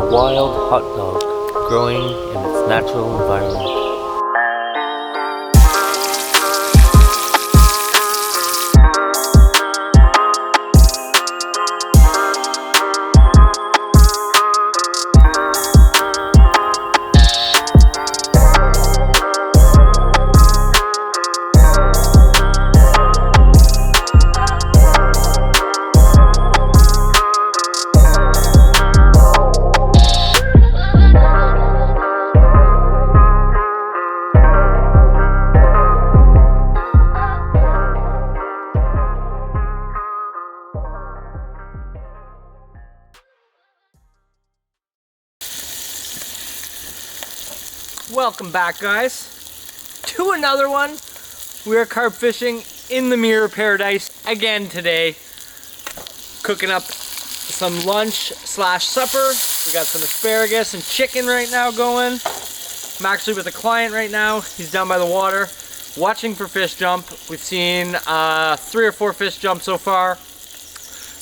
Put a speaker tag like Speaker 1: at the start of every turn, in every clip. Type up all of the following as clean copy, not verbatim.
Speaker 1: a wild hot dog growing in its natural environment.
Speaker 2: Welcome back, guys, to another one. We are carp fishing in the mirror paradise again today. Cooking up some lunch slash supper. We got some asparagus and chicken right now going. I'm actually with a client right now. He's down by the water watching for fish jump. We've seen 3 or 4 fish jump so far.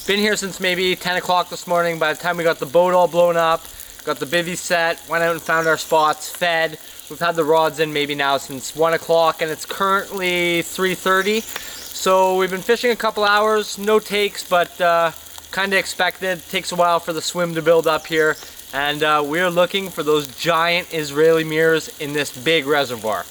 Speaker 2: Been here since maybe 10 o'clock this morning. By the time we got the boat all blown up, got the bivvy set, went out and found our spots, fed. We've had the rods in maybe now since 1 o'clock and it's currently 3:30. So we've been fishing a couple hours, no takes, but kind of expected. Takes a while for the swim to build up here. And we're looking for those giant Israeli mirrors in this big reservoir.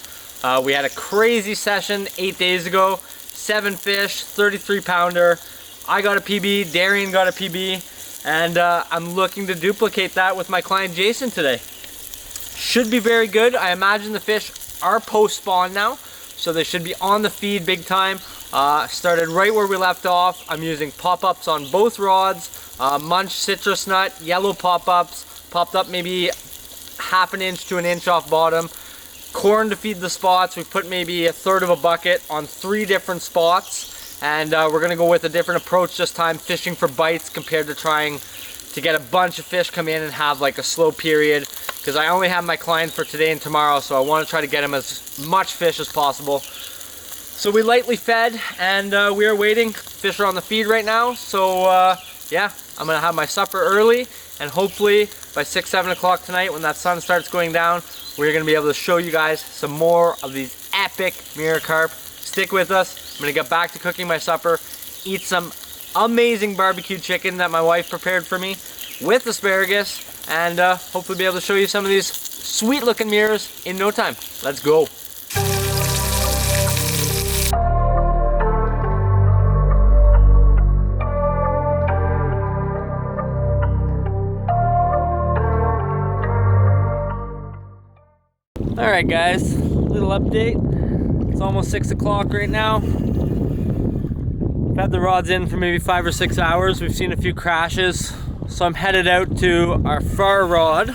Speaker 2: We had a crazy session 8 days ago. 7 fish, 33 pounder. I got a PB, Darian got a PB. And I'm looking to duplicate that with my client Jason today. Should be very good. I imagine the fish are post-spawn now, so they should be on the feed big time. Started right where we left off. I'm using pop-ups on both rods. Munch citrus nut, yellow pop-ups. Popped up maybe ½ an inch to an inch off bottom. Corn to feed the spots. We put maybe 1/3 of a bucket on 3 different spots. And we're gonna go with a different approach this time, fishing for bites compared to trying to get a bunch of fish come in and have like a slow period. Because I only have my client for today and tomorrow, so I want to try to get him as much fish as possible. So we lightly fed, and we are waiting. Fish are on the feed right now, so yeah, I'm gonna have my supper early, and hopefully by 6, 7 o'clock tonight, when that sun starts going down, we're gonna be able to show you guys some more of these epic mirror carp. Stick with us. I'm gonna get back to cooking my supper, eat some amazing barbecue chicken that my wife prepared for me with asparagus, and hopefully be able to show you some of these sweet looking mirrors in no time. Let's go. All right, guys, little update. It's almost 6 o'clock right now. We've had the rods in for maybe 5 or 6 hours. We've seen a few crashes. So I'm headed out to our far rod.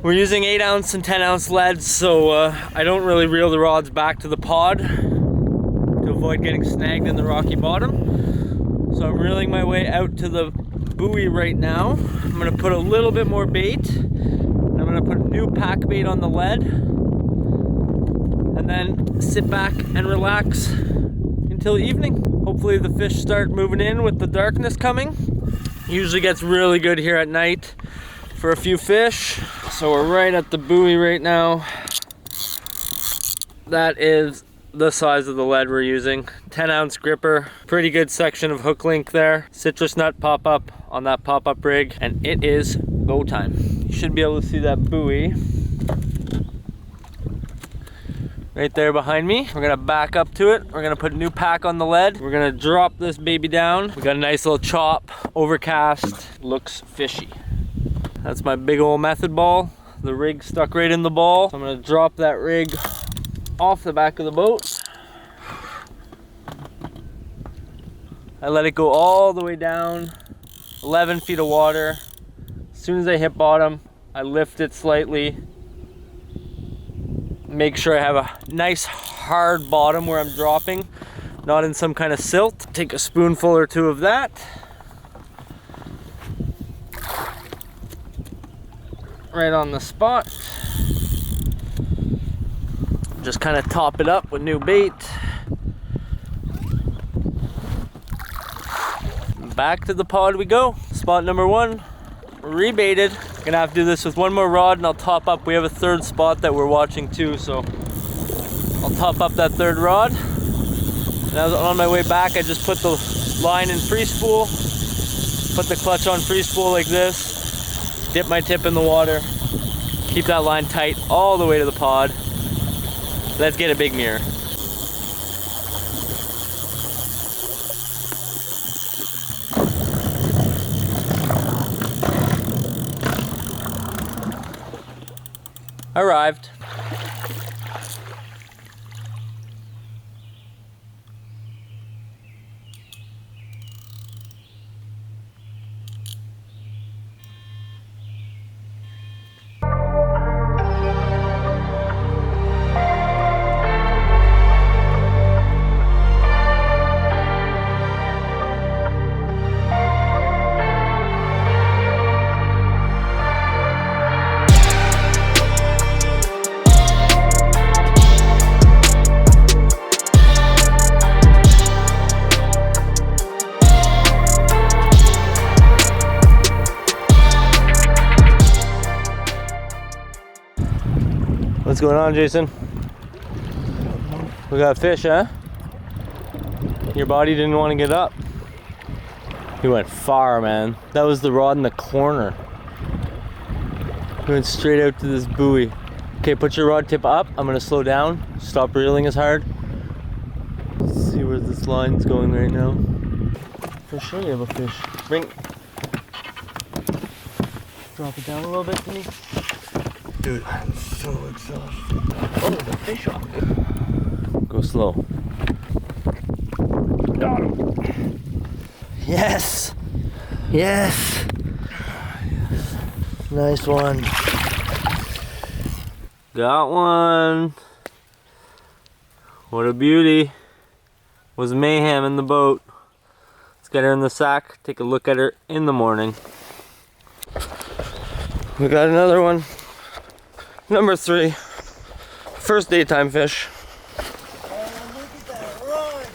Speaker 2: We're using 8-ounce and 10-ounce leads, so I don't really reel the rods back to the pod to avoid getting snagged in the rocky bottom. So I'm reeling my way out to the buoy right now. I'm gonna put a little bit more bait. I'm gonna put new pack bait on the lead. And then sit back and relax until evening. Hopefully the fish start moving in with the darkness coming. Usually gets really good here at night for a few fish. So we're right at the buoy right now. That is the size of the lead we're using. 10-ounce gripper. Pretty good section of hook link there. Citrus nut pop-up on that pop-up rig. And it is go time. You should be able to see that buoy right there behind me. We're gonna back up to it. We're gonna put a new pack on the lead. We're gonna drop this baby down. We got a nice little chop, overcast, looks fishy. That's my big old method ball. The rig stuck right in the ball. So I'm gonna drop that rig off the back of the boat. I let it go all the way down, 11 feet of water. As soon as I hit bottom, I lift it slightly. Make sure I have a nice hard bottom where I'm dropping, not in some kind of silt. Take a spoonful or 2 of that. Right on the spot. Just kind of top it up with new bait. Back to the pod we go. Spot number 1. rebaited. Gonna have to do this with one more rod and I'll top up. We have a third spot that we're watching too, so I'll top up that third rod. And I was on my way back, I just put the line in free spool, put the clutch on free spool like this, dip my tip in the water, keep that line tight all the way to the pod. Let's get a big mirror. Arrived. What's going on, Jason? We got fish, huh? Your body didn't want to get up. He went far, man. That was the rod in the corner. He went straight out to this buoy. Okay, put your rod tip up. I'm gonna slow down. Stop reeling as hard. Let's see where this line's going right now. For sure you have a fish. Bring. Drop it down a little bit to me. Dude, I'm so exhausted. Oh, the fish on it. Go slow. Got him. Yes. Yes. Nice one. Got one. What a beauty. Was mayhem in the boat. Let's get her in the sack. Take a look at her in the morning. We got another one. Number 3, first daytime fish.
Speaker 3: Oh, look at that rod.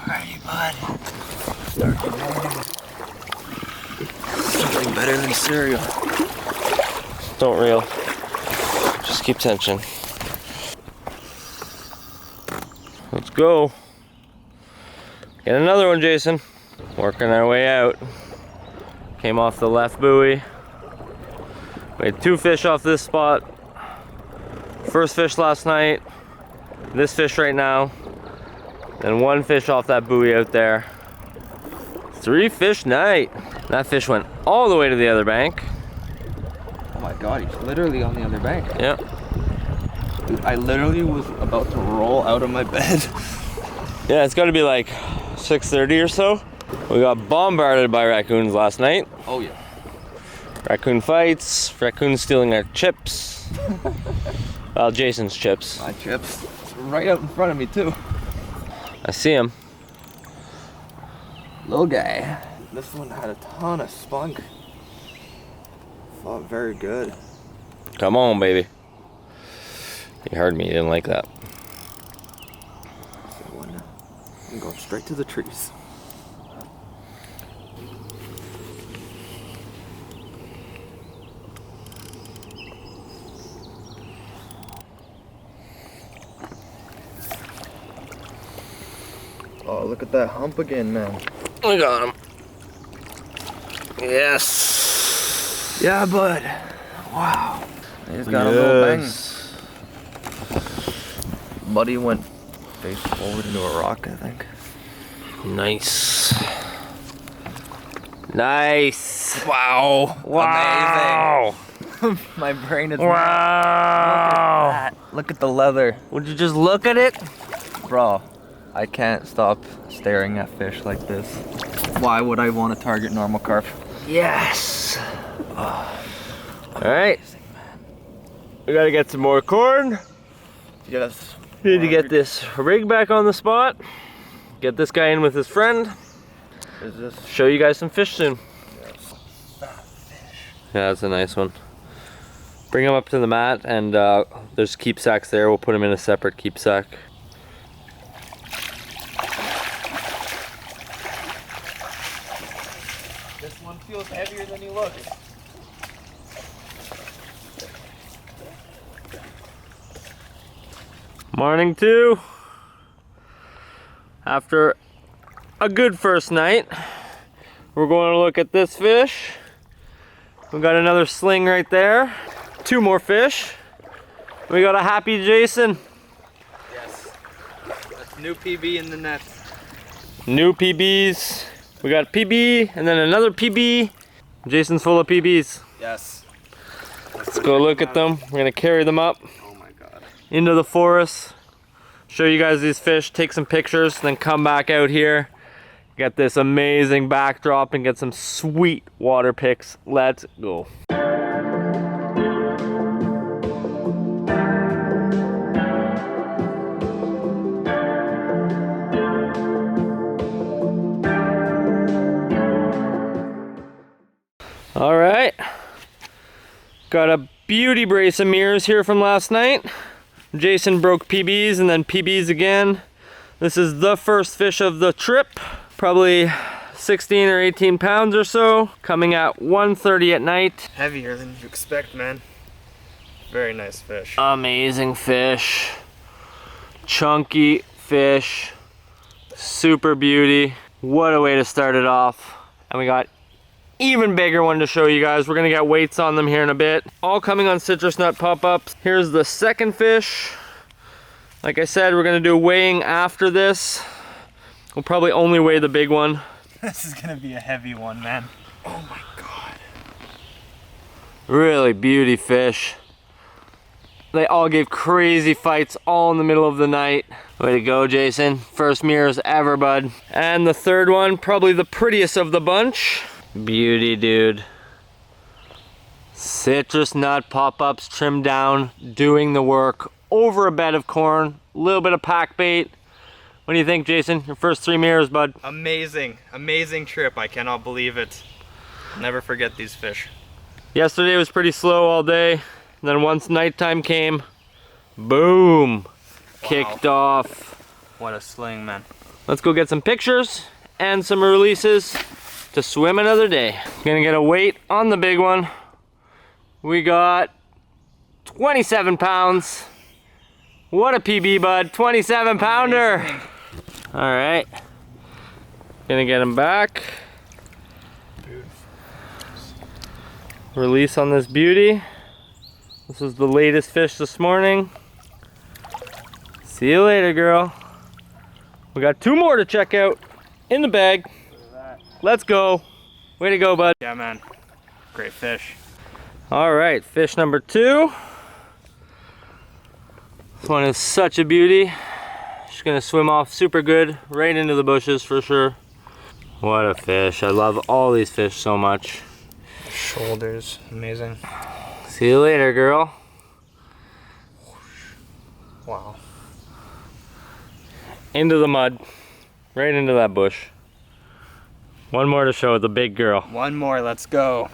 Speaker 3: Alrighty, bud. Start rolling. Something better than cereal.
Speaker 2: Don't reel. Just keep tension. Let's go. Get another one, Jason. Working our way out. Came off the left buoy. We had 2 fish off this spot. First fish last night. This fish right now. And 1 fish off that buoy out there. 3 fish night. That fish went all the way to the other bank.
Speaker 3: Oh my god, he's literally on the other bank.
Speaker 2: Yep.
Speaker 3: Dude, I literally was about to roll out of my bed.
Speaker 2: Yeah, it's got to be like 6:30 or so. We got bombarded by raccoons last night.
Speaker 3: Oh yeah.
Speaker 2: Raccoon fights, raccoons stealing our chips. Well, Jason's chips.
Speaker 3: My chips. It's right out in front of me too.
Speaker 2: I see him.
Speaker 3: Little guy. This one had a ton of spunk. Fought very good.
Speaker 2: Come on, baby. You heard me, you didn't like that.
Speaker 3: I'm going straight to the trees. Oh, look at that hump again, man.
Speaker 2: We got him. Yes.
Speaker 3: Yeah, bud. Wow. He's got a little bang. Buddy went face forward into a rock, I think.
Speaker 2: Nice. Nice.
Speaker 3: Wow.
Speaker 2: Wow.
Speaker 3: Amazing. My brain is
Speaker 2: Wow.
Speaker 3: Look at that. Look at the leather.
Speaker 2: Would you just look at it?
Speaker 3: Bro, I can't stop staring at fish like this. Why would I want to target normal carp?
Speaker 2: Yes. All right. We gotta get some more corn.
Speaker 3: Yes.
Speaker 2: We need to get this rig back on the spot. get this guy in with his friend.
Speaker 3: Is this?
Speaker 2: Show you guys some fish soon.
Speaker 3: Yes. Fat fish.
Speaker 2: Yeah, that's a nice one. Bring him up to the mat, and there's keep sacks there. We'll put him in a separate keep sack.
Speaker 3: This one feels heavier than he looks.
Speaker 2: Morning 2. After a good first night, we're going to look at this fish. We got another sling right there. 2 more fish. We got a happy Jason.
Speaker 3: Yes. That's new PB in the net.
Speaker 2: New PBs. We got PB and then another PB. Jason's full of PBs.
Speaker 3: Yes.
Speaker 2: Let's go look at them. We're gonna carry them up
Speaker 3: Oh my god.
Speaker 2: into the forest. Show you guys these fish, take some pictures, then come back out here. Get this amazing backdrop and get some sweet water pics. Let's go. All right, got a beauty brace of mirrors here from last night. Jason broke PBs and then PBs again. This is the first fish of the trip, probably 16 or 18 pounds or so, coming at 1:30 at night.
Speaker 3: Heavier than you expect, man. Very nice fish.
Speaker 2: Amazing fish, chunky fish, super beauty. What a way to start it off. And we got even bigger one to show you guys. We're gonna get weights on them here in a bit. All coming on citrus nut pop-ups. Here's the second fish. Like I said, we're gonna do weighing after this. We'll probably only weigh the big one.
Speaker 3: This is gonna be a heavy one, man. Oh my god.
Speaker 2: Really beauty fish. They all gave crazy fights all in the middle of the night. Way to go, Jason. First mirrors ever, bud. And the third one, probably the prettiest of the bunch. Beauty, dude. Citrus nut pop-ups trimmed down, doing the work over a bed of corn, a little bit of pack bait. What do you think, Jason? Your first 3 mirrors, bud.
Speaker 3: Amazing, amazing trip. I cannot believe it. Never forget these fish.
Speaker 2: Yesterday was pretty slow all day. And then once nighttime came, boom, kicked off.
Speaker 3: What a sling, man.
Speaker 2: Let's go get some pictures and some releases to swim another day. Gonna get a weight on the big one. We got 27 pounds. What a PB, bud, 27 pounder.
Speaker 3: Amazing.
Speaker 2: All right, gonna get him back. Release on this beauty. This is the latest fish this morning. See you later, girl. We got 2 more to check out in the bag. Let's go. Way to go, bud.
Speaker 3: Yeah, man. Great fish.
Speaker 2: All right, fish number 2. This one is such a beauty. She's gonna swim off super good, right into the bushes for sure. What a fish. I love all these fish so much.
Speaker 3: Shoulders, amazing.
Speaker 2: See you later, girl.
Speaker 3: Wow.
Speaker 2: Into the mud, right into that bush. One more to show, the big girl.
Speaker 3: One more, let's go.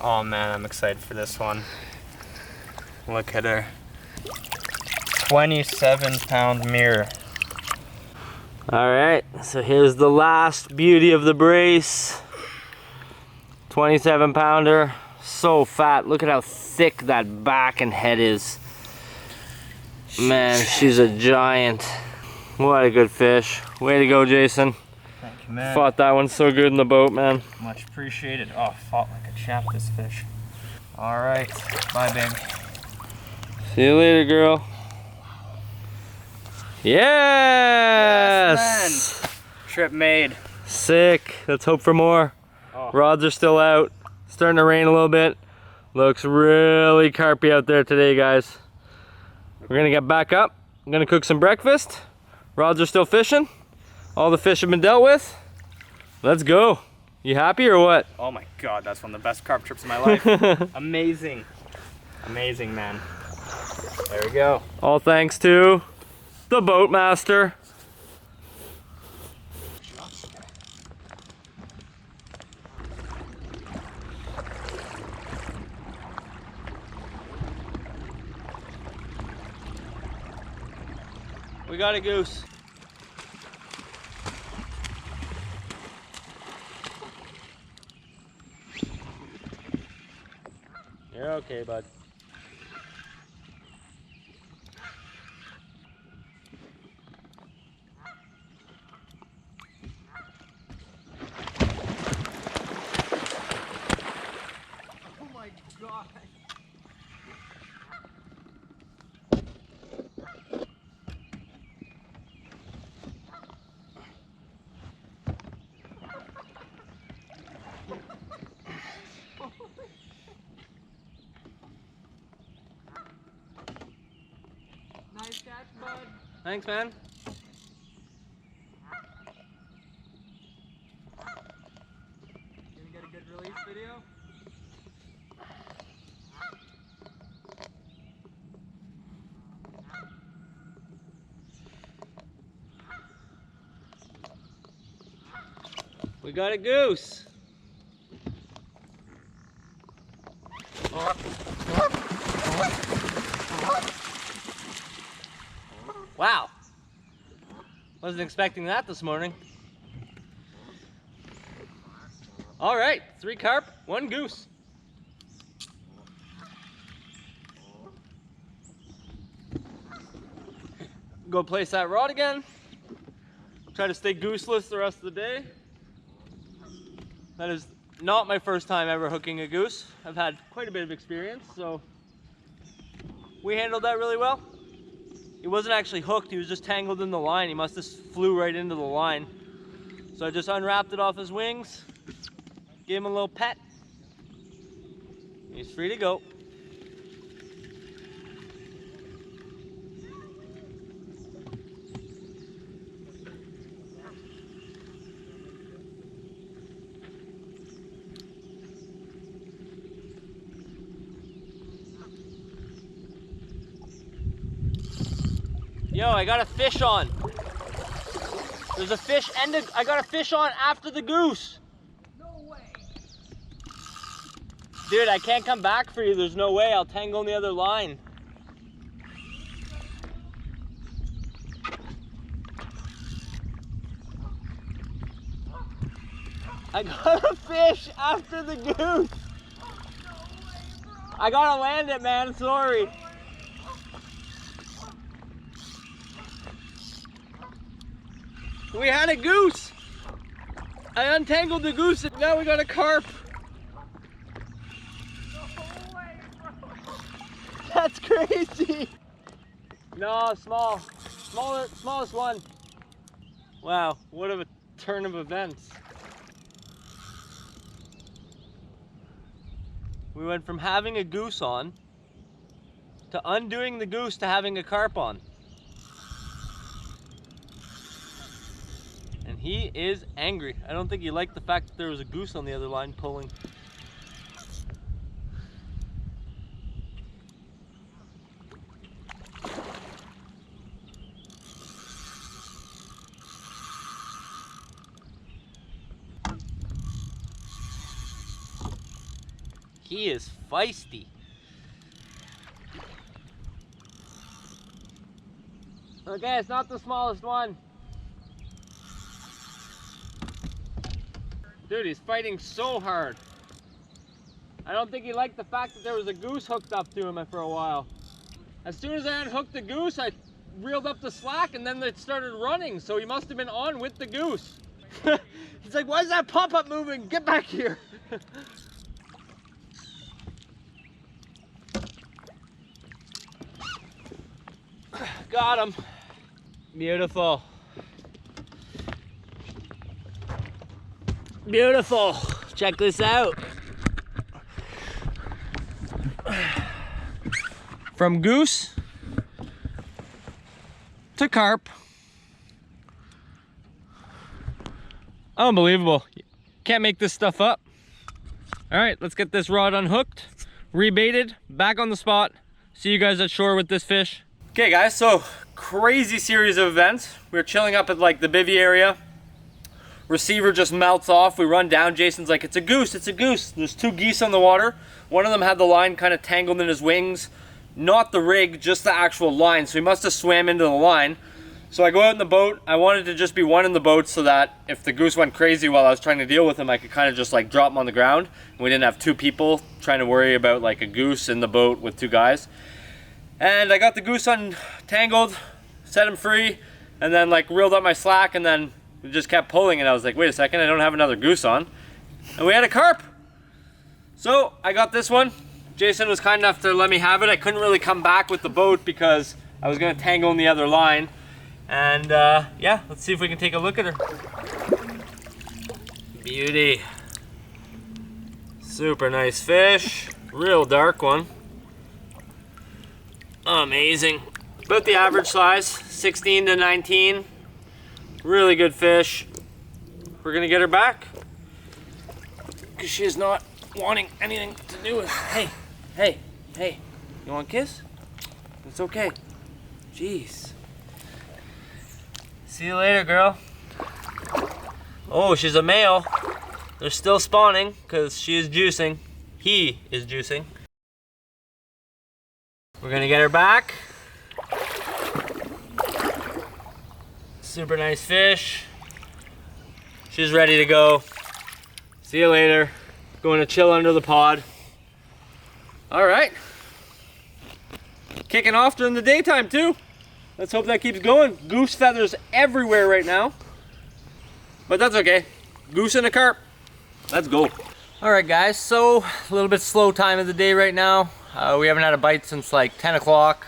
Speaker 3: Oh man, I'm excited for this one. Look at her. 27-pound mirror.
Speaker 2: All right, so here's the last beauty of the brace. 27 pounder, so fat. Look at how thick that back and head is. Man, she's a giant. What a good fish. Way to go, Jason.
Speaker 3: Thank you, man.
Speaker 2: Fought that one so good in the boat, man.
Speaker 3: Much appreciated. Oh, fought like a champ, this fish. All right, bye, baby.
Speaker 2: See you later, girl. Yes!
Speaker 3: Yes, man. Trip made.
Speaker 2: Sick. Let's hope for more.
Speaker 3: Oh.
Speaker 2: Rods are still out. Starting to rain a little bit. Looks really carpy out there today, guys. We're gonna get back up. I'm gonna cook some breakfast. Rods are still fishing. All the fish have been dealt with. Let's go. You happy or what?
Speaker 3: Oh my god, that's one of the best carp trips of my life. Amazing. Amazing, man. There we go.
Speaker 2: All thanks to the boat master. We got a goose. You're okay, bud. Oh my God. Nice catch, bud. Thanks, man. Gonna get a good release video? We got a goose. Wow. Wasn't expecting that this morning. All right, 3 carp, 1 goose. Go place that rod again. Try to stay gooseless the rest of the day. That is not my first time ever hooking a goose. I've had quite a bit of experience, so we handled that really well. He wasn't actually hooked, he was just tangled in the line. He must have flew right into the line. So I just unwrapped it off his wings, gave him a little pet. He's free to go. Yo, I got a fish on. There's a fish and I got a fish on after the goose. No way. Dude, I can't come back for you. There's no way. I'll tangle on the other line. I got a fish after the goose. I gotta land it, man. Sorry. We had a goose. I untangled the goose and now we got a carp. No way, bro. That's crazy. No, smallest one. Wow, what a turn of events. We went from having a goose on to undoing the goose to having a carp on. And he is angry. I don't think he liked the fact that there was a goose on the other line pulling. He is feisty. Okay, it's not the smallest one. Dude, he's fighting so hard. I don't think he liked the fact that there was a goose hooked up to him for a while. As soon as I unhooked the goose, I reeled up the slack and then it started running. So he must have been on with the goose. He's like, why is that pop-up moving? Get back here. Got him. Beautiful. Beautiful. Check this out. From goose to carp. Unbelievable. Can't make this stuff up. All right, let's get this rod unhooked, rebaited, back on the spot. See you guys at shore with this fish. Okay guys, so crazy series of events. We're chilling up at like the bivvy area. Receiver just melts off. We run down. Jason's like, it's a goose, it's a goose. There's 2 geese on the water. One of them had the line kind of tangled in his wings. Not the rig, just the actual line. So he must have swam into the line. So I go out in the boat. I wanted to just be one in the boat so that if the goose went crazy while I was trying to deal with him, I could kind of just like drop him on the ground. And we didn't have two people trying to worry about like a goose in the boat with two guys. And I got the goose untangled, set him free, and then like reeled up my slack, and then it just kept pulling, and I was like, wait a second, I don't have another goose on. And we had a carp. So I got this one. Jason was kind enough to let me have it. I couldn't really come back with the boat because I was gonna tangle in the other line. And yeah, let's see if we can take a look at her. Beauty. Super nice fish. Real dark one. Amazing. About the average size, 16 to 19. Really good fish. We're gonna get her back because she is not wanting anything to do with. Hey, hey, hey, you want a kiss? It's okay. Jeez. See you later, girl. Oh, she's a male. They're still spawning because she is juicing. He is juicing. We're gonna get her back. Super nice fish. She's ready to go. See you later. Going to chill under the pod. All right. Kicking off during the daytime too. Let's hope that keeps going. Goose feathers everywhere right now. But that's okay. Goose and a carp. Let's go. All right guys, so a little bit slow time of the day right now. We haven't had a bite since like 10 o'clock.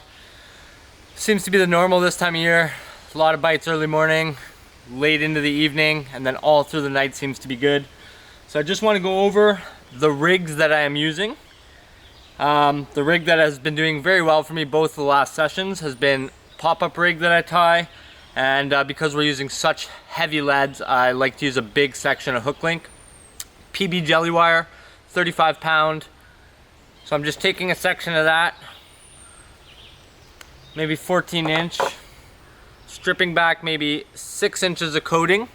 Speaker 2: Seems to be the normal this time of year. A lot of bites early morning, late into the evening, and then all through the night seems to be good. So I just want to go over the rigs that I am using. The rig that has been doing very well for me both the last sessions has been pop-up rig that I tie, and because we're using such heavy leads, I like to use a big section of hook link. PB jelly wire, 35 pound. So I'm just taking a section of that, maybe 14 inch, stripping back maybe 6 inches of coating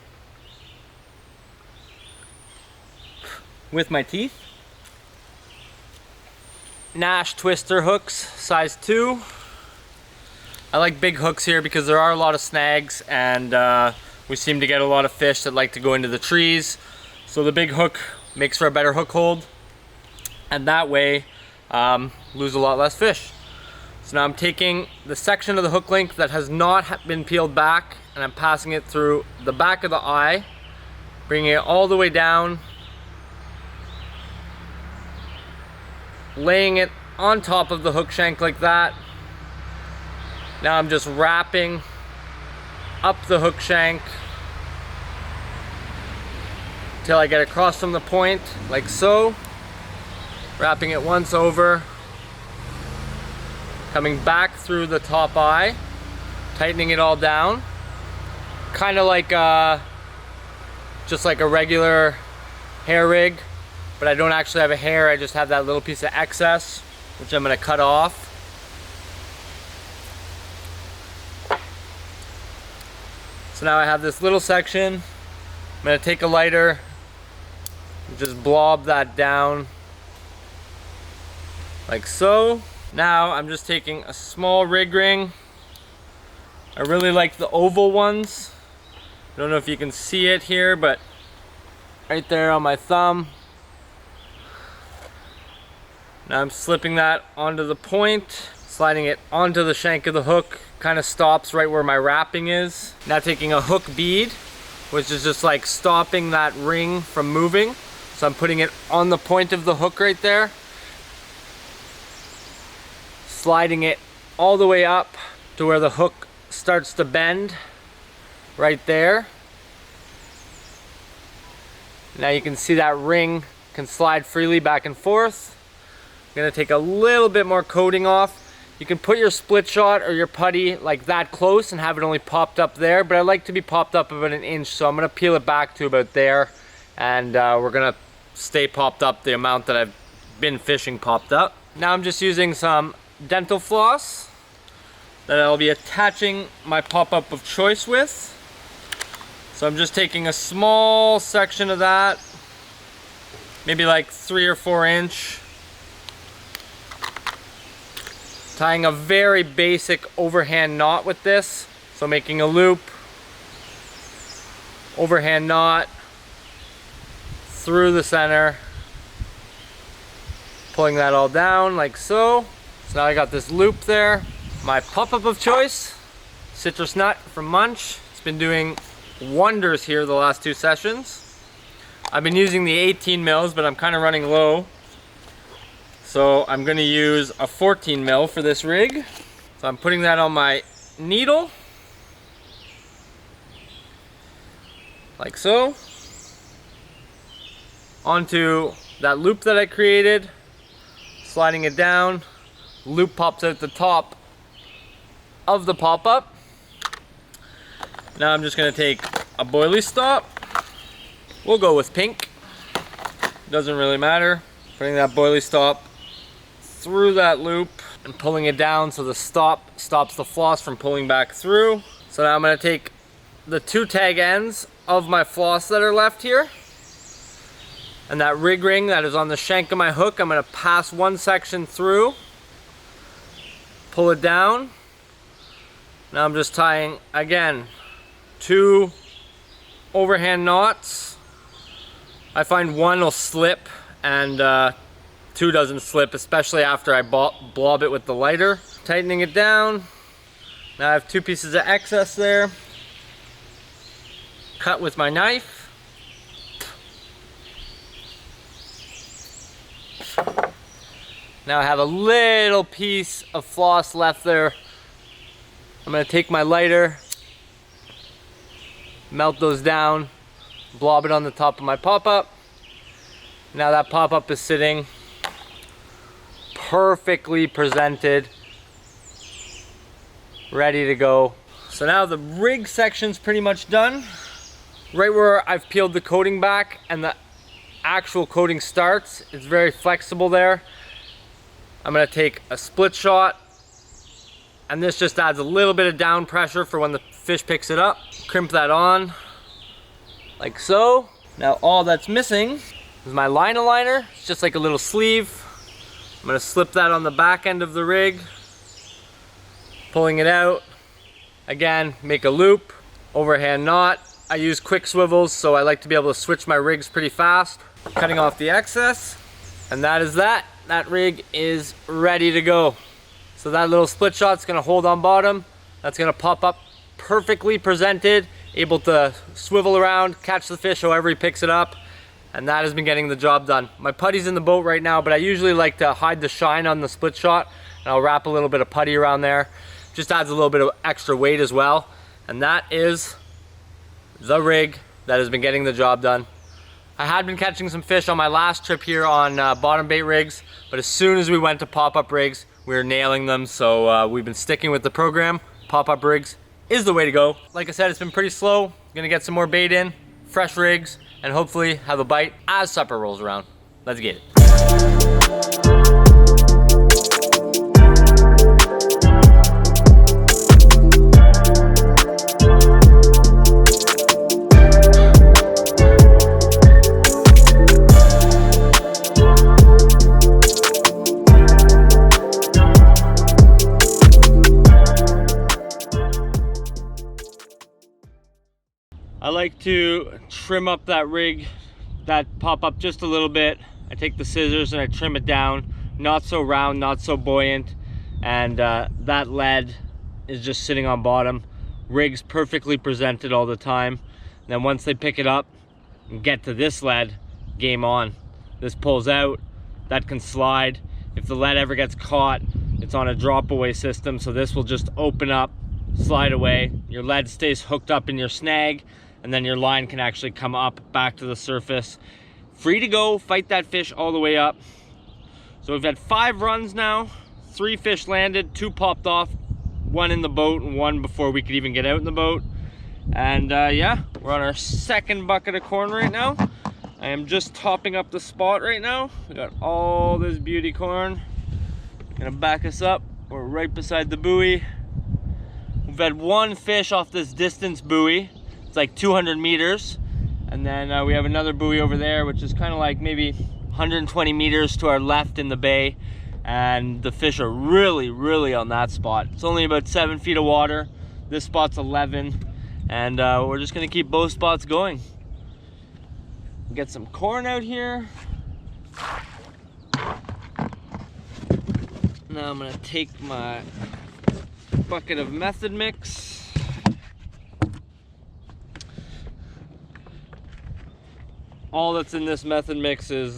Speaker 2: with my teeth. Nash twister hooks, size 2. I like big hooks here because there are a lot of snags, and we seem to get a lot of fish that like to go into the trees. So the big hook makes for a better hook hold, and that way lose a lot less fish. So now I'm taking the section of the hook link that has not been peeled back, and I'm passing it through the back of the eye, bringing it all the way down, laying it on top of the hook shank like that. Now I'm just wrapping up the hook shank till I get across from the point, like so. Wrapping it once over, coming back through the top eye, tightening it all down, kind of like just like a regular hair rig, but I don't actually have a hair, I just have that little piece of excess, which I'm going to cut off. So now I have this little section. I'm going to take a lighter, just blob that down like so. Now I'm just taking a small rig ring. I really like the oval ones. I don't know if you can see it here, but right there on my thumb. Now I'm slipping that onto the point, sliding it onto the shank of the hook. Kind of stops right where my wrapping is. Now taking a hook bead, which is just like stopping that ring from moving. So I'm putting it on the point of the hook right there. Sliding it all the way up to where the hook starts to bend, right there. Now you can see that ring can slide freely back and forth. I'm gonna take a little bit more coating off. You can put your split shot or your putty like that close and have it only popped up there, but I like to be popped up about an inch, so I'm gonna peel it back to about there, and we're gonna stay popped up the amount that I've been fishing popped up. Now I'm just using some dental floss that I'll be attaching my pop-up of choice with. So I'm just taking a small section of that, maybe like 3 or 4 inch, tying a very basic overhand knot with this. So making a loop, overhand knot, through the center, pulling that all down like so. So now I got this loop there. My pop-up of choice, citrus nut from Munch. It's been doing wonders here the last 2 sessions. I've been using the 18 mils, but I'm kind of running low. So I'm gonna use a 14 mil for this rig. So I'm putting that on my needle, like so, onto that loop that I created, sliding it down. Loop pops out the top of the pop-up. Now I'm just gonna take a boilie stop. We'll go with pink. Doesn't really matter. Putting that boilie stop through that loop and pulling it down so the stop stops the floss from pulling back through. So now I'm gonna take the 2 tag ends of my floss that are left here, and that rig ring that is on the shank of my hook, I'm gonna pass one section through, pull it down. Now I'm just tying, again, 2 overhand knots. I find one will slip and 2 doesn't slip, especially after I blob it with the lighter. Tightening it down. Now I have 2 pieces of excess there. Cut with my knife. Now I have a little piece of floss left there. I'm gonna take my lighter, melt those down, blob it on the top of my pop-up. Now that pop-up is sitting perfectly presented, ready to go. So now the rig section's pretty much done. Right where I've peeled the coating back and the actual coating starts, it's very flexible there. I'm gonna take a split shot, and this just adds a little bit of down pressure for when the fish picks it up. Crimp that on, like so. Now all that's missing is my line aligner. It's just like a little sleeve. I'm gonna slip that on the back end of the rig, pulling it out. Again, make a loop, overhand knot. I use quick swivels, so I like to be able to switch my rigs pretty fast. Cutting off the excess, and that is that. That rig is ready to go. So that little split shot's gonna hold on bottom. That's gonna pop up perfectly presented, able to swivel around, catch the fish however he picks it up. And that has been getting the job done. My putty's in the boat right now, but I usually like to hide the shine on the split shot, and I'll wrap a little bit of putty around there. Just adds a little bit of extra weight as well. And that is the rig that has been getting the job done. I had been catching some fish on my last trip here on bottom bait rigs, but as soon as we went to pop-up rigs, we were nailing them. So we've been sticking with the program. Pop-up rigs is the way to go. Like I said, it's been pretty slow. Gonna get some more bait in, fresh rigs, and hopefully have a bite as supper rolls around. Let's get it. I like to trim up that rig, that pop up just a little bit. I take the scissors and I trim it down, not so round, not so buoyant, and that lead is just sitting on bottom. Rig's perfectly presented all the time. And then once they pick it up and get to this lead, game on. This pulls out, that can slide. If the lead ever gets caught, it's on a drop away system, so this will just open up, slide away. Your lead stays hooked up in your snag, and then your line can actually come up back to the surface. Free to go, fight that fish all the way up. So we've had 5 runs now, 3 fish landed, 2 popped off, 1 in the boat and 1 before we could even get out in the boat. And yeah, we're on our 2nd bucket of corn right now. I am just topping up the spot right now. We got all this beauty corn. Gonna back us up, we're right beside the buoy. We've had 1 fish off this distance buoy. It's like 200 meters. And then we have another buoy over there, which is kind of like maybe 120 meters to our left in the bay. And the fish are really, really on that spot. It's only about 7 feet of water. This spot's 11, and we're just gonna keep both spots going. Get some corn out here. Now I'm gonna take my bucket of method mix. All that's in this method mix is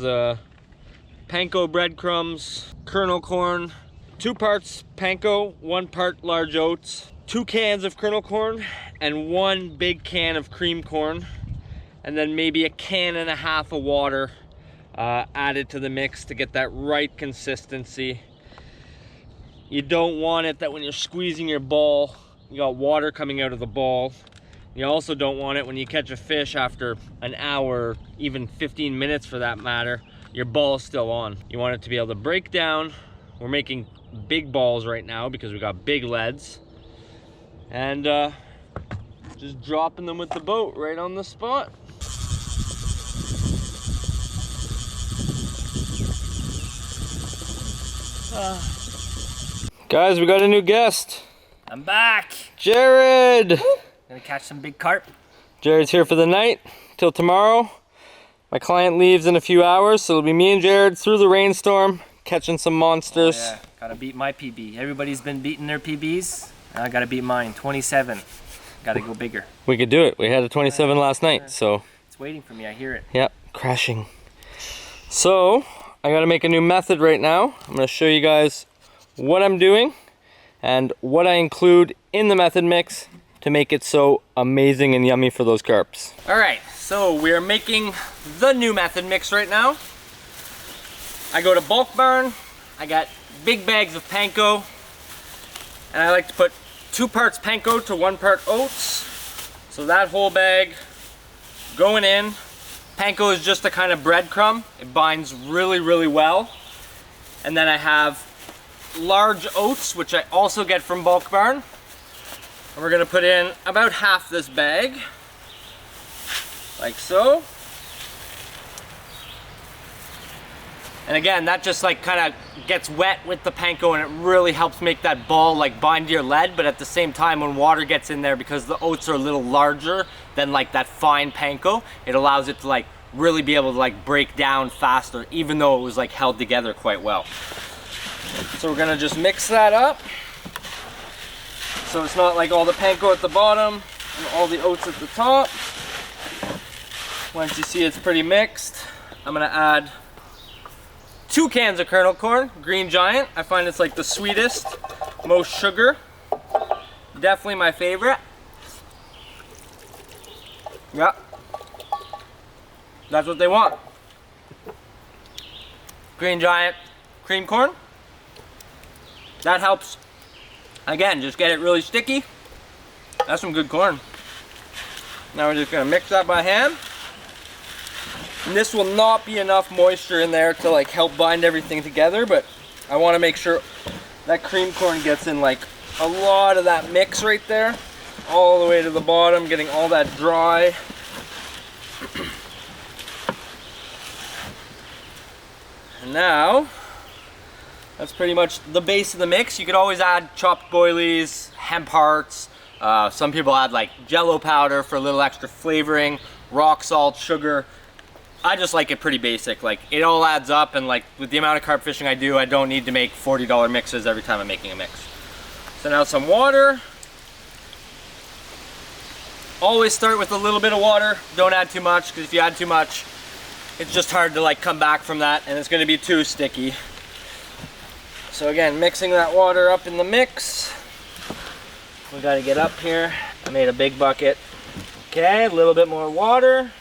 Speaker 2: panko breadcrumbs, kernel corn, 2 parts panko, 1 part large oats, 2 cans of kernel corn, and 1 big can of cream corn, and then maybe 1.5 cans of water added to the mix to get that right consistency. You don't want it that when you're squeezing your ball, you got water coming out of the ball. You also don't want it when you catch a fish after an hour, even 15 minutes for that matter, your ball is still on. You want it to be able to break down. We're making big balls right now because we got big leads. And just dropping them with the boat right on the spot. Guys, we got a new guest.
Speaker 4: I'm back.
Speaker 2: Jarryd.
Speaker 4: Gonna catch some big carp.
Speaker 2: Jarryd's here for the night till tomorrow. My client leaves in a few hours, so it'll be me and Jarryd through the rainstorm, catching some monsters.
Speaker 4: Oh, yeah, gotta beat my PB. Everybody's been beating their PBs. I gotta beat mine, 27. Gotta go bigger.
Speaker 2: We could do it. We had a 27 last night, so.
Speaker 4: It's waiting for me, I hear it.
Speaker 2: Yep, crashing. So, I gotta make a new method right now. I'm gonna show you guys what I'm doing and what I include in the method mix to make it so amazing and yummy for those carps. All right, so we're making the new method mix right now. I go to Bulk Barn, I got big bags of panko, and I like to put 2 parts panko to 1 part oats. So that whole bag going in. Panko is just a kind of breadcrumb. It binds really, really well. And then I have large oats, which I also get from Bulk Barn. And we're gonna put in about half this bag, like so. And again, that just like kind of gets wet with the panko, and it really helps make that ball like bind to your lead. But at the same time, when water gets in there, because the oats are a little larger than like that fine panko, it allows it to like really be able to like break down faster, even though it was like held together quite well. So we're gonna just mix that up. So it's not like all the panko at the bottom and all the oats at the top. Once you see it's pretty mixed, I'm gonna add 2 cans of kernel corn, Green Giant. I find it's like the sweetest, most sugar. Definitely my favorite. Yeah. That's what they want. Green Giant cream corn. That helps. Again, just get it really sticky. That's some good corn. Now we're just gonna mix that by hand. And this will not be enough moisture in there to like help bind everything together, but I wanna make sure that cream corn gets in like a lot of that mix right there, all the way to the bottom, getting all that dry. And now, that's pretty much the base of the mix. You could always add chopped boilies, hemp hearts. Some people add like jello powder for a little extra flavoring, rock salt, sugar. I just like it pretty basic. Like it all adds up, and like with the amount of carp fishing I do, I don't need to make $40 mixes every time I'm making a mix. So now some water. Always start with a little bit of water. Don't add too much, because if you add too much, it's just hard to like come back from that, and it's gonna be too sticky. So again, mixing that water up in the mix. We gotta get up here. I made a big bucket. Okay, a little bit more water.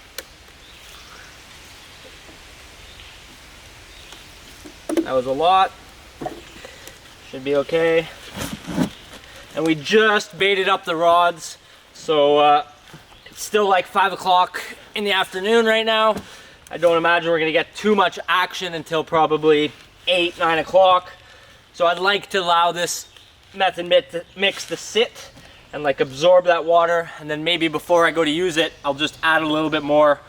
Speaker 2: That was a lot. Should be okay. And we just baited up the rods. So it's still like 5 o'clock in the afternoon right now. I don't imagine we're gonna get too much action until probably 8, 9 o'clock. So I'd like to allow this method mix to sit and like absorb that water, and then maybe before I go to use it, I'll just add a little bit more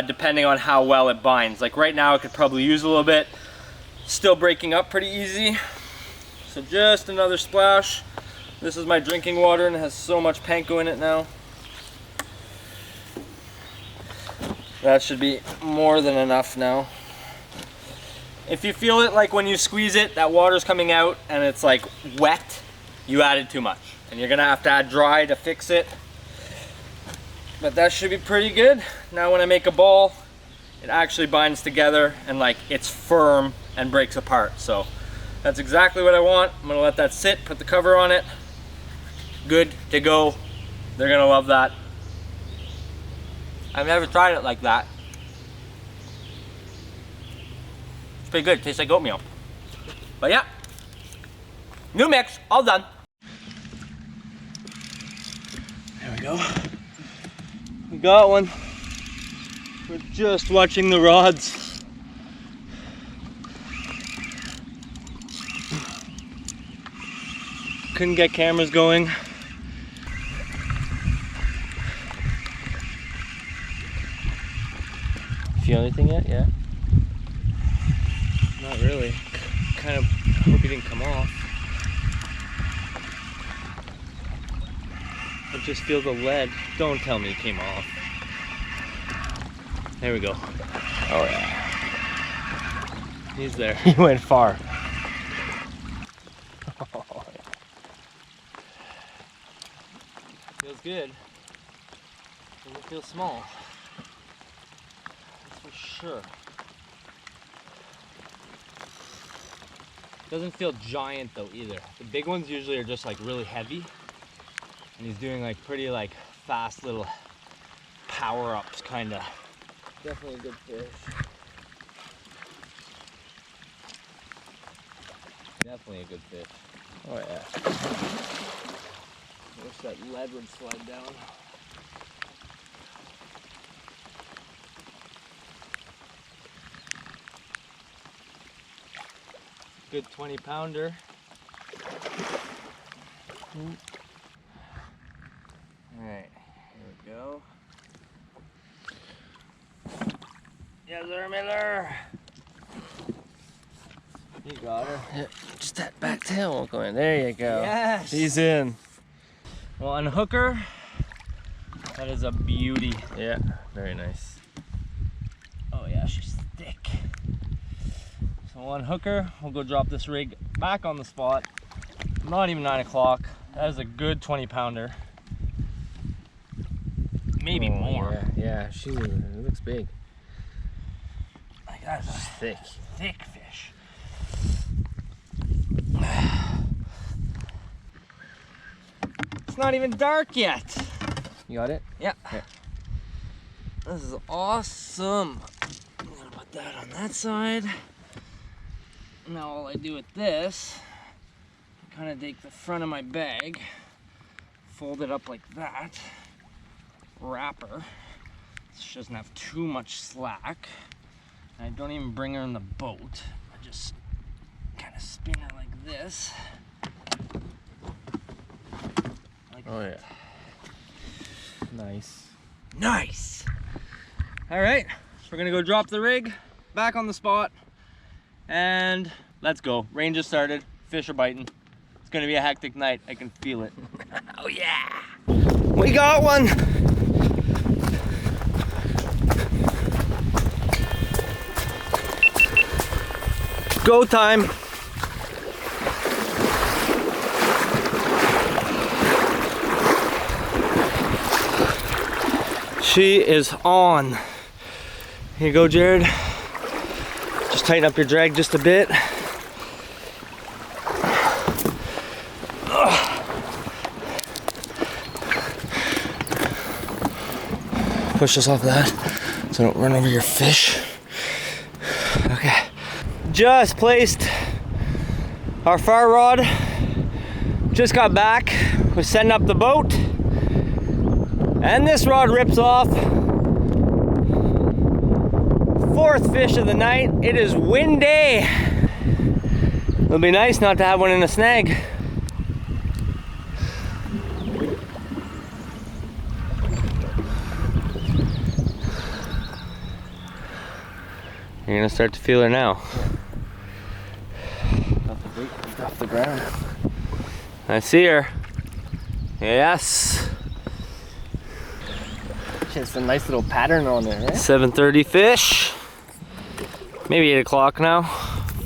Speaker 2: depending on how well it binds. Like right now I could probably use a little bit. Still breaking up pretty easy. So just another splash This is my drinking water and it has so much panko in it now. That should be more than enough now. If you feel it like when you squeeze it, that water's coming out and it's like wet, you added too much. And you're gonna have to add dry to fix it. But that should be pretty good. Now when I make a ball, it actually binds together and like it's firm and breaks apart. So that's exactly what I want. I'm gonna let that sit, put the cover on it. Good to go. They're gonna love that. I've never tried it like that. It's pretty good, it tastes like oatmeal. But yeah, new mix, all done. There we go. We got one. We're just watching the rods. Couldn't get cameras going. Feel anything yet? Yeah. Not really. Kind of hope he didn't come off. I just feel the lead. Don't tell me it came off. There we go. Oh yeah. He's there. He went far. Feels good. Doesn't feel small. That's for sure. Doesn't feel giant though either. The big ones usually are just like really heavy. And he's doing like pretty like fast little power-ups kinda. Definitely a good fish. Definitely a good fish. Oh yeah. I wish that lead would slide down. Good 20-pounder. Alright, here we go. Yes, sir, Miller. You got her.
Speaker 4: Yeah, just that back tail won't go in. There you go.
Speaker 2: Yes.
Speaker 4: He's in.
Speaker 2: Well, on hooker, that is a beauty.
Speaker 4: Yeah, very nice.
Speaker 2: Oh yeah, she's thick. So on hooker, we'll go drop this rig back on the spot. Not even 9 o'clock. That is a good 20-pounder. Maybe more.
Speaker 4: Yeah, she it looks big.
Speaker 2: Like that's a
Speaker 4: Thick.
Speaker 2: thick fish. It's not even dark yet.
Speaker 4: You got it?
Speaker 2: Yeah.
Speaker 4: Here.
Speaker 2: This is awesome. I'm gonna put that on that side. Now all I do with this, I kind of take the front of my bag, fold it up like that, wrap her. She doesn't have too much slack. And I don't even bring her in the boat. I just kind of spin her like this. Like
Speaker 4: Oh yeah. Nice.
Speaker 2: Nice. All right, so we're gonna go drop the rig back on the spot and let's go. Rain just started, fish are biting. It's gonna be a hectic night, I can feel it. Oh yeah. We got one. Go time. She is on. Here you go, Jarryd. Just tighten up your drag just a bit. Push this off that so don't run over your fish. Okay. Just placed our fire rod. Just got back. We're setting up the boat. And this rod rips off. 4th fish of the night. It is windy. It'll be nice not to have one in a snag. You're gonna start to feel her now.
Speaker 4: Off the ground.
Speaker 2: I see her. Yes.
Speaker 4: It's a nice little pattern on there, right?
Speaker 2: 7:30 fish. Maybe 8 o'clock now.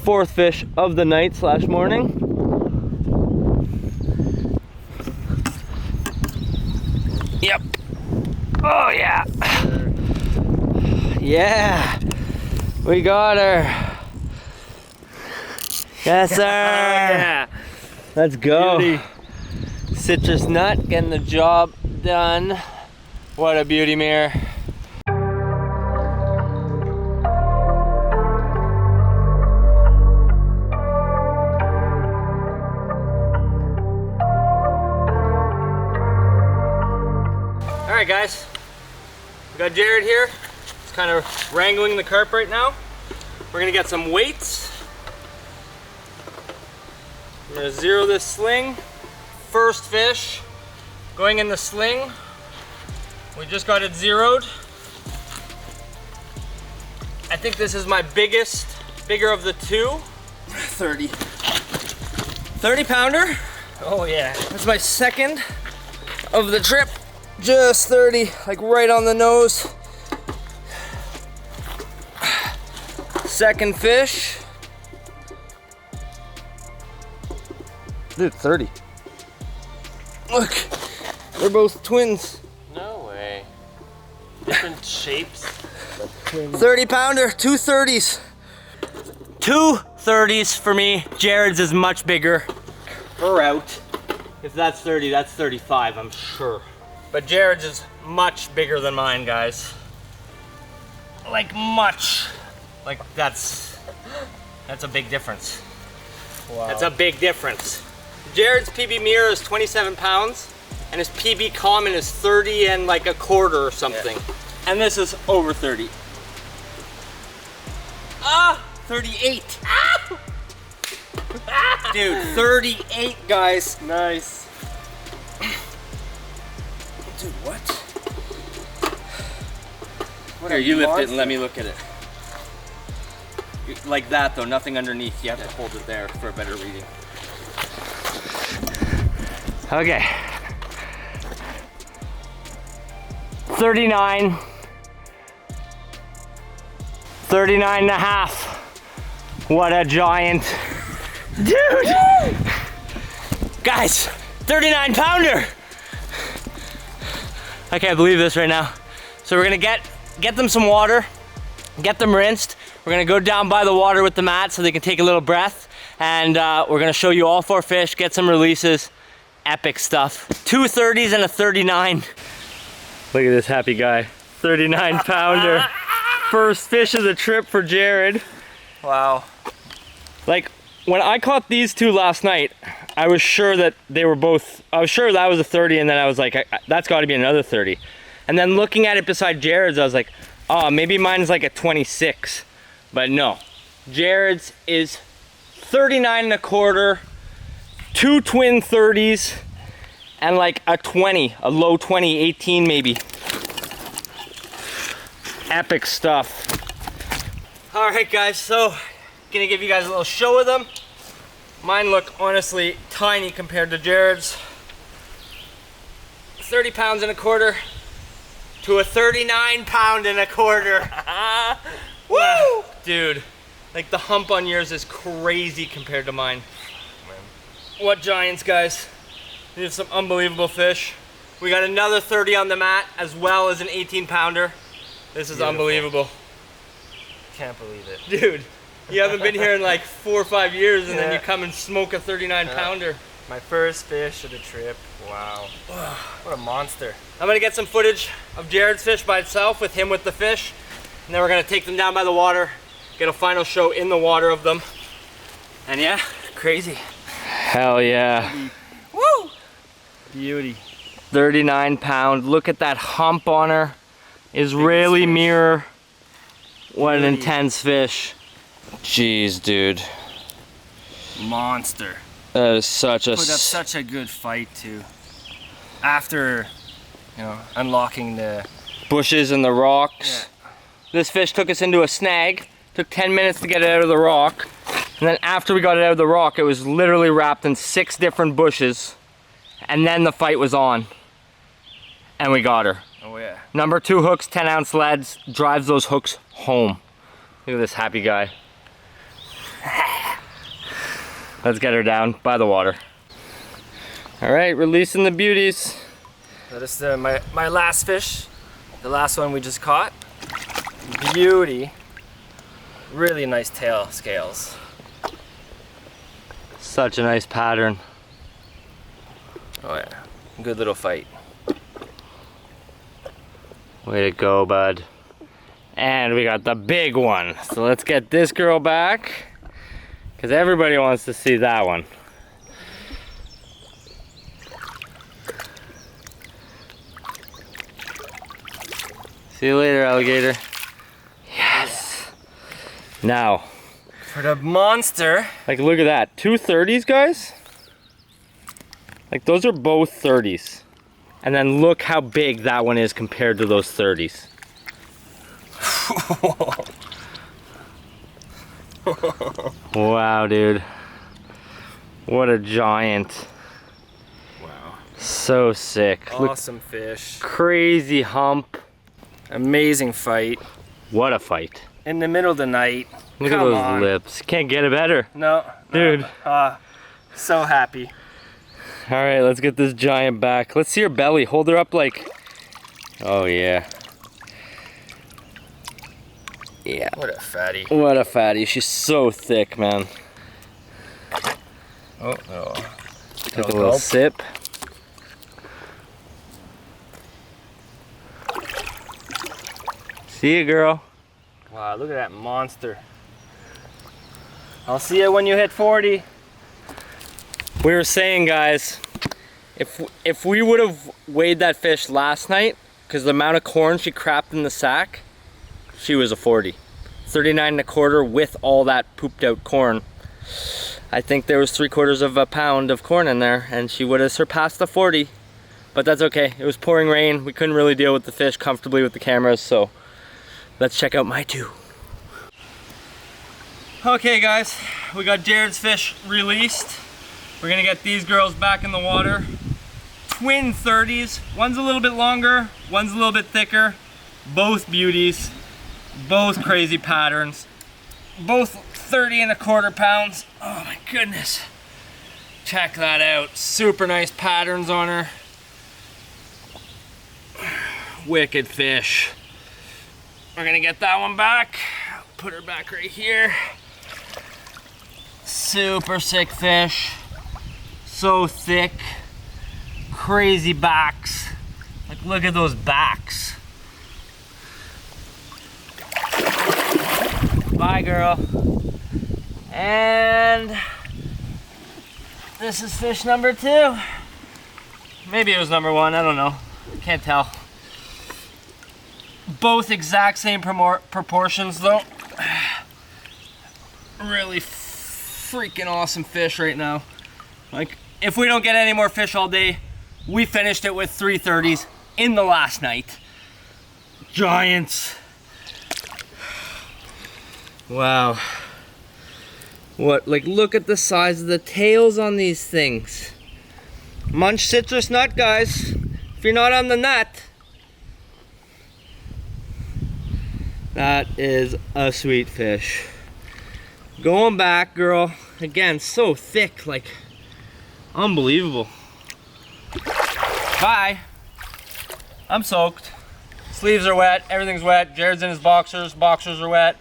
Speaker 2: Fourth fish of the night / morning. Yep. Oh yeah. Yeah. We got her. Yes, sir.
Speaker 4: Yeah.
Speaker 2: Let's go.
Speaker 4: Beauty.
Speaker 2: Citrus nut getting the job done. What a beauty mirror. All right, guys. We got Jarryd here. He's kind of wrangling the carp right now. We're gonna get some weights. I'm gonna zero this sling. First fish going in the sling. We just got it zeroed. I think this is my bigger of the two. 30 pounder.
Speaker 4: Oh yeah.
Speaker 2: That's my second of the trip. Just 30, like right on the nose. Second fish. Dude, 30. Look, they're both twins.
Speaker 4: No way. Different shapes.
Speaker 2: 30 pounder, 2 30s. 2 30s for me. Jarryd's is much bigger. Her out. If that's 30, that's 35, I'm sure. But Jarryd's is much bigger than mine, guys. Like much. Like that's a big difference.
Speaker 4: Wow.
Speaker 2: That's a big difference. Jarryd's PB mirror is 27 pounds and his PB common is 30 and like a quarter or something. Yeah. And this is over 30. 38. Ah! Dude, 38, guys.
Speaker 4: Nice.
Speaker 2: Dude, what? Here, you lift it and let me look at it. Like that though, nothing underneath. You have to hold it there for a better reading. Okay. 39. 39 and a half. What a giant. Dude! Guys, 39 pounder! I can't believe this right now. So we're gonna get them some water, get them rinsed. We're gonna go down by the water with the mat so they can take a little breath. And we're gonna show you all 4 fish, get some releases. Epic stuff. 2 30s and a 39. Look at this happy guy. 39 pounder. First fish of the trip for Jarryd.
Speaker 4: Wow.
Speaker 2: Like, when I caught these two last night, I was sure that they were both, I was sure that was a 30, and then I was like, that's gotta be another 30. And then looking at it beside Jarryd's, I was like, oh, maybe mine's like a 26. But no, Jarryd's is 39 and a quarter, 2 twin 30s, and like a 20, a low 20, 18 maybe. Epic stuff. All right, guys, so gonna give you guys a little show of them. Mine look honestly tiny compared to Jarryd's. 30 pounds and a quarter to a 39 pound and a quarter. Woo! Wow. Dude, like the hump on yours is crazy compared to mine. Man. What giants, guys. These are some unbelievable fish. We got another 30 on the mat as well as an 18 pounder. This is beautiful. Unbelievable.
Speaker 4: Can't believe it.
Speaker 2: Dude, you haven't been here in like 4 or 5 years and then you come and smoke a 39 pounder.
Speaker 4: My first fish of the trip. Wow. What a monster.
Speaker 2: I'm gonna get some footage of Jarryd's fish by itself with him with the fish. And then we're gonna take them down by the water, get a final show in the water of them. And yeah, crazy. Hell yeah.
Speaker 4: Woo! Beauty.
Speaker 2: 39 pound. Look at that hump on her. Israeli mirror. What an intense fish. Jeez, dude.
Speaker 4: Monster.
Speaker 2: That is such a...
Speaker 4: Put up such a good fight too. After, you know, unlocking the
Speaker 2: bushes and the rocks. Yeah. This fish took us into a snag. Took 10 minutes to get it out of the rock. And then after we got it out of the rock, it was literally wrapped in 6 different bushes. and then the fight was on. And we got her.
Speaker 4: Oh yeah.
Speaker 2: Number 2 hooks, 10-ounce leads, drives those hooks home. Look at this happy guy. Let's get her down by the water. All right, releasing the beauties.
Speaker 4: So this is my last fish. The last one we just caught. Beauty. Really nice tail scales.
Speaker 2: Such a nice pattern.
Speaker 4: Oh yeah. Good little fight.
Speaker 2: Way to go, bud. And we got the big one. So let's get this girl back, because everybody wants to see that one. See you later, alligator. Yes. Now,
Speaker 4: For the monster.
Speaker 2: like, look at that. 2 30s, guys. Like, those are both 30s. And then look how big that one is compared to those 30s. Wow, dude. What a giant.
Speaker 4: Wow.
Speaker 2: So sick. Look,
Speaker 4: Awesome fish.
Speaker 2: crazy hump.
Speaker 4: Amazing fight.
Speaker 2: What a fight.
Speaker 4: In the middle of the night.
Speaker 2: Look at
Speaker 4: Come
Speaker 2: those
Speaker 4: on.
Speaker 2: lips. Can't get it better.
Speaker 4: No.
Speaker 2: Dude.
Speaker 4: So happy.
Speaker 2: All right, let's get this giant back. Let's see her belly. Hold her up like, oh yeah. Yeah.
Speaker 4: What a fatty.
Speaker 2: What a fatty. She's so thick, man.
Speaker 4: Oh, oh.
Speaker 2: Take a little sip. See you, girl.
Speaker 4: Wow, look at that monster. I'll see you when you hit 40.
Speaker 2: We were saying, guys, if we would have weighed that fish last night, because the amount of corn she crapped in the sack, she was a 40. 39 1/4 with all that pooped out corn. I think there was 3/4 of a pound of corn in there, and she would have surpassed the 40. But that's okay. It was pouring rain. We couldn't really deal with the fish comfortably with the cameras, so let's check out my 2. Okay, guys, we got Jarryd's fish released. We're gonna get these girls back in the water. Twin 30s. One's a little bit longer, one's a little bit thicker. Both beauties, both crazy patterns. Both 30 1/4 pounds. Oh my goodness. Check that out. Super nice patterns on her. Wicked fish. We're gonna get that one back. Put her back right here. Super sick fish. So thick. Crazy backs. Like, look at those backs. Bye, girl. And this is fish number 2. Maybe it was number 1, I don't know. Can't tell. Both exact same proportions though. Really freaking awesome fish right now. Like, if we don't get any more fish all day, we finished it with 3 30s in the last night. Giants. Wow. What, like, look at the size of the tails on these things. Munch citrus nut, guys. If you're not on the nut. That is a sweet fish. Going back, girl. Again, so thick, like, unbelievable. Bye. I'm soaked. Sleeves are wet, everything's wet. Jarryd's in his boxers, boxers are wet.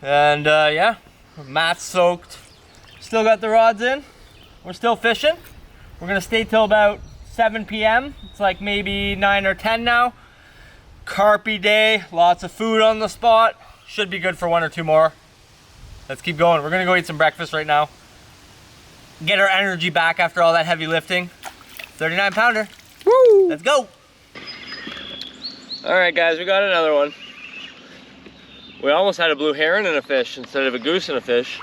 Speaker 2: And yeah, Matt's soaked. Still got the rods in. We're still fishing. We're gonna stay till about 7 p.m. It's like maybe 9 or 10 now. Carpy day, lots of food on the spot. Should be good for 1 or 2 more. Let's keep going. We're gonna go eat some breakfast right now. Get our energy back after all that heavy lifting. 39 pounder. Woo! Let's go. All right, guys, we got another one. We almost had a blue heron and a fish instead of a goose and a fish.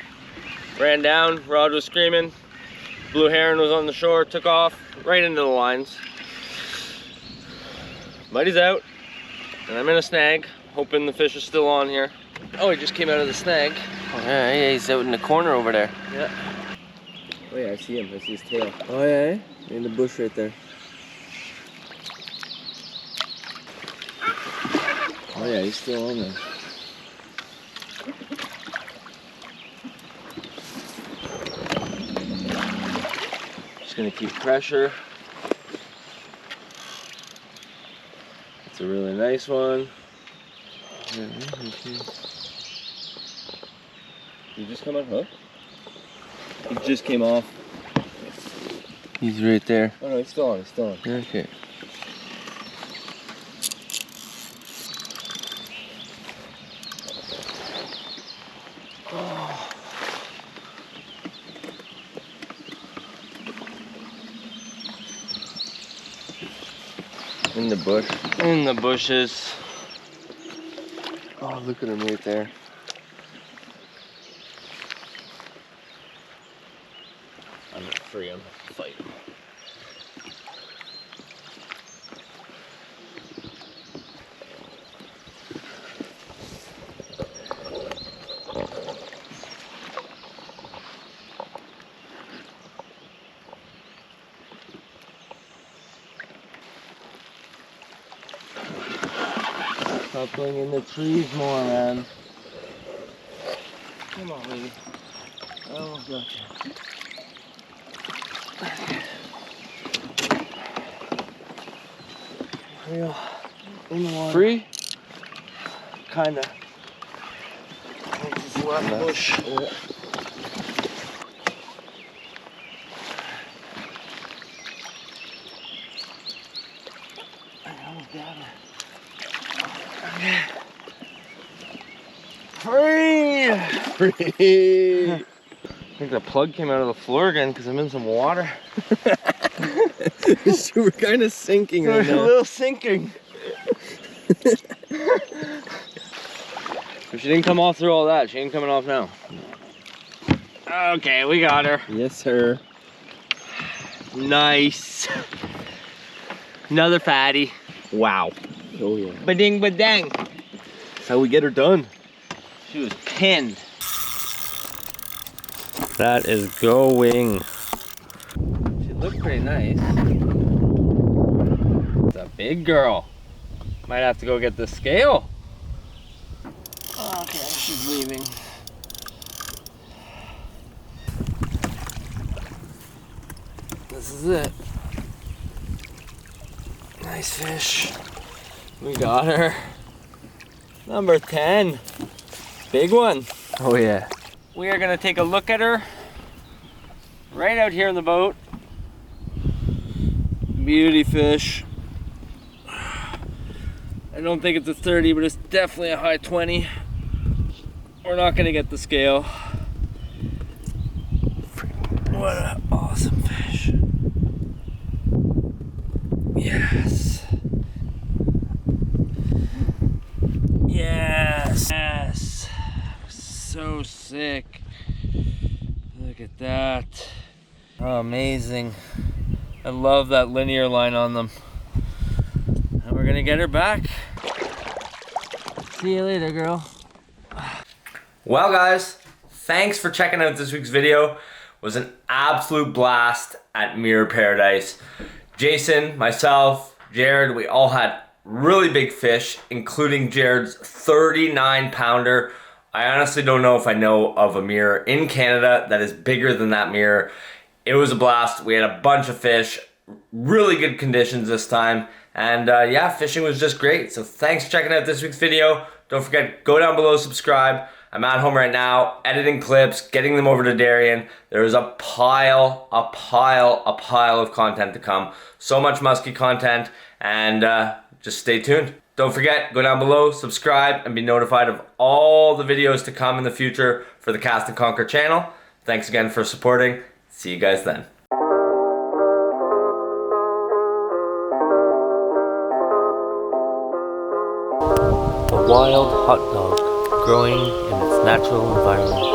Speaker 2: Ran down, rod was screaming. Blue heron was on the shore, took off right into the lines. Buddy's out, and I'm in a snag, hoping the fish is still on here. Oh, he just came out of the snag.
Speaker 4: Yeah, he's out in the corner over there.
Speaker 2: Yeah.
Speaker 4: Oh yeah, I see him. I see his tail.
Speaker 3: Oh yeah, in the bush right there. Oh yeah, he's still on there. Just gonna keep pressure. It's a really nice one.
Speaker 4: You just come on hook?
Speaker 3: He just came off. He's right there.
Speaker 4: Oh no, he's still on. He's still on.
Speaker 3: Okay. In the bush.
Speaker 4: In the bushes.
Speaker 3: Oh, look at him right there.
Speaker 4: I'm gonna free him. Fight him.
Speaker 3: Stop going in the trees more, man. Come on, baby. I almost got you. Real in the water. Free? Kinda. Just left bush. Yeah. I almost got her. Okay. Free! Free! I think the plug came out of the floor again because I'm in some water. We're kind of sinking right now. A little sinking. If she didn't come off through all that, she ain't coming off now. Okay, we got her. Yes, sir. Nice. Another fatty. Wow. Oh yeah. Ba-ding, ba-dang. That's how we get her done. She was pinned.
Speaker 1: That is going.
Speaker 3: She looked pretty nice. It's a big girl. Might have to go get the scale. Okay, she's leaving. This is it. Nice fish. We got her. Number 10. Big one. Oh yeah. We are gonna take a look at her right out here in the boat. Beauty fish. I don't think it's a 30, but it's definitely a high 20. We're not gonna get the scale. What an awesome fish. Yes. Yes. Yes. So sick. Look at that. Oh, amazing. I love that linear line on them. And we're gonna get her back. See you later, girl.
Speaker 2: Well guys, thanks for checking out this week's video. It was an absolute blast at Mirror Paradise. Jason, myself, Jarryd, we all had really big fish, including Jarryd's 39-pounder. I honestly don't know if I know of a mirror in Canada that is bigger than that mirror. It was a blast. We had a bunch of fish, really good conditions this time. And yeah, fishing was just great. So thanks for checking out this week's video. Don't forget, go down below, subscribe. I'm at home right now, editing clips, getting them over to Darian. There is a pile of content to come. So much musky content, and just stay tuned. Don't forget, go down below, subscribe, and be notified of all the videos to come in the future for the Cast and Conquer channel. Thanks again for supporting. See you guys then.
Speaker 1: A wild hot dog growing in its natural environment.